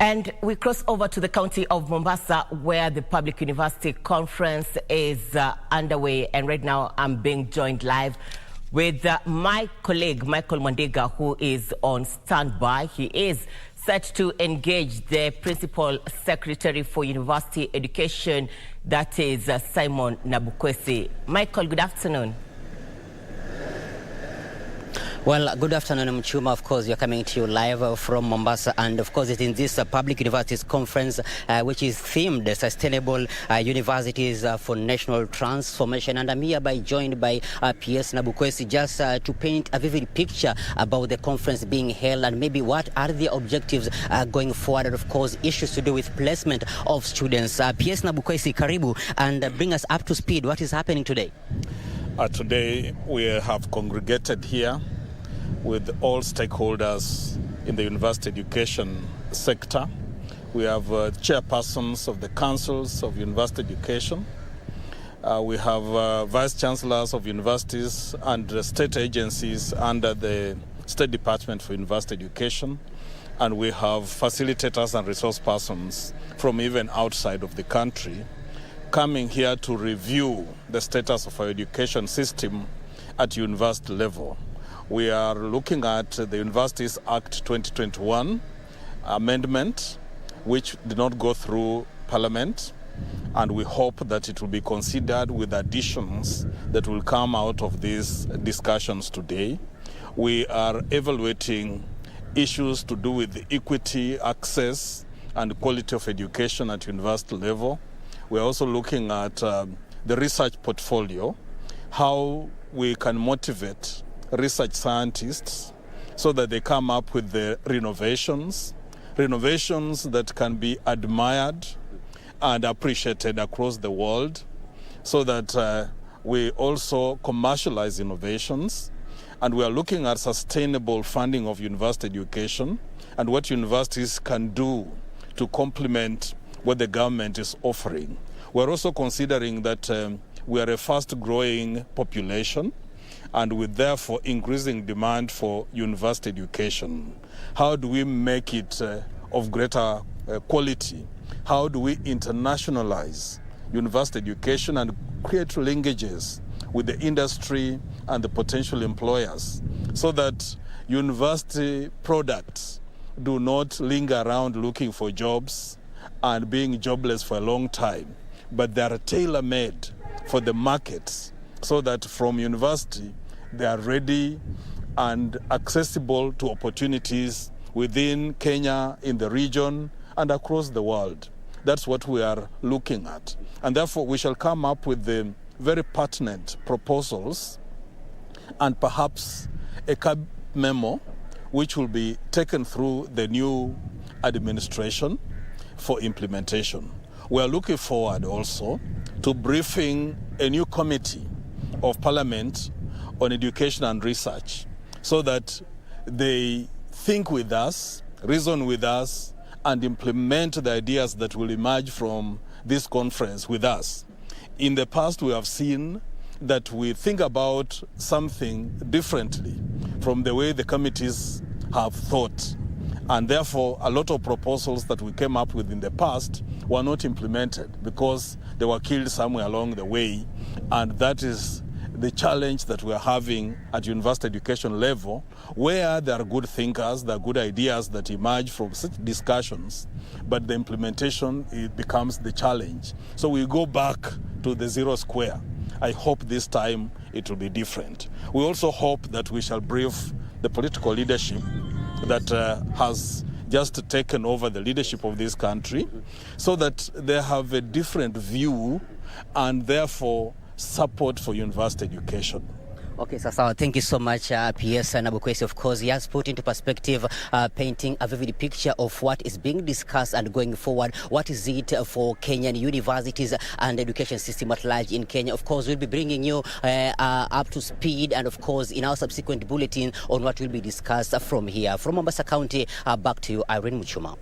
And we cross over to the county of Mombasa, where the Public University Conference is underway. And right now I'm being joined live with my colleague, Michael Mwandiga, who is on standby. He is set to engage the Principal Secretary for University Education, that is Simon Nabukwesi. Michael, good afternoon. Well, good afternoon, Mchuma. Of course, you're coming to you live from Mombasa, and of course, it's in this Public Universities Conference, which is themed Sustainable Universities for National Transformation. And I'm hereby joined by PS Nabukwesi just to paint a vivid picture about the conference being held and maybe what are the objectives going forward, and of course, issues to do with placement of students. PS Nabukwesi, karibu, and bring us up to speed. What is happening today? Today, we have congregated here with all stakeholders in the university education sector. We have chairpersons of the councils of university education. We have vice chancellors of universities and state agencies under the State Department for University Education. And we have facilitators and resource persons from even outside of the country coming here to review the status of our education system at university level. We are looking at the Universities Act 2021 amendment, which did not go through Parliament, and we hope that it will be considered with additions that will come out of these discussions today. We are evaluating issues to do with equity, access, and quality of education at university level. We are also looking at the research portfolio, how we can motivate research scientists so that they come up with the renovations that can be admired and appreciated across the world, so that we also commercialize innovations. And we are looking at sustainable funding of university education and what universities can do to complement what the government is offering. We're also considering that we are a fast-growing population, and with therefore increasing demand for university education. How do we make it of greater quality? How do we internationalize university education and create linkages with the industry and the potential employers, so that university products do not linger around looking for jobs and being jobless for a long time, but they are tailor-made for the markets, so that from university they are ready and accessible to opportunities within Kenya, in the region, and across the world. That's what we are looking at. And therefore, we shall come up with the very pertinent proposals and perhaps a cabinet memo which will be taken through the new administration for implementation. We are looking forward also to briefing a new committee of Parliament on education and research, so that they think with us, reason with us, and implement the ideas that will emerge from this conference with us. In the past, we have seen that we think about something differently from the way the committees have thought. And therefore, a lot of proposals that we came up with in the past were not implemented because they were killed somewhere along the way. And that is the challenge that we're having at university education level, where there are good thinkers, there are good ideas that emerge from such discussions, but the implementation, it becomes the challenge. So we go back to the zero square. I hope this time it will be different. We also hope that we shall brief the political leadership that has just taken over the leadership of this country, so that they have a different view and therefore support for university education. Okay, Sasawa, thank you so much, PS Nabukwesi. Of course, he has put into perspective, painting a vivid picture of what is being discussed and going forward. What is it for Kenyan universities and education system at large in Kenya? Of course, we'll be bringing you up to speed, and of course, in our subsequent bulletin on what will be discussed from here. From Mombasa County, back to you, Irene Muchuma.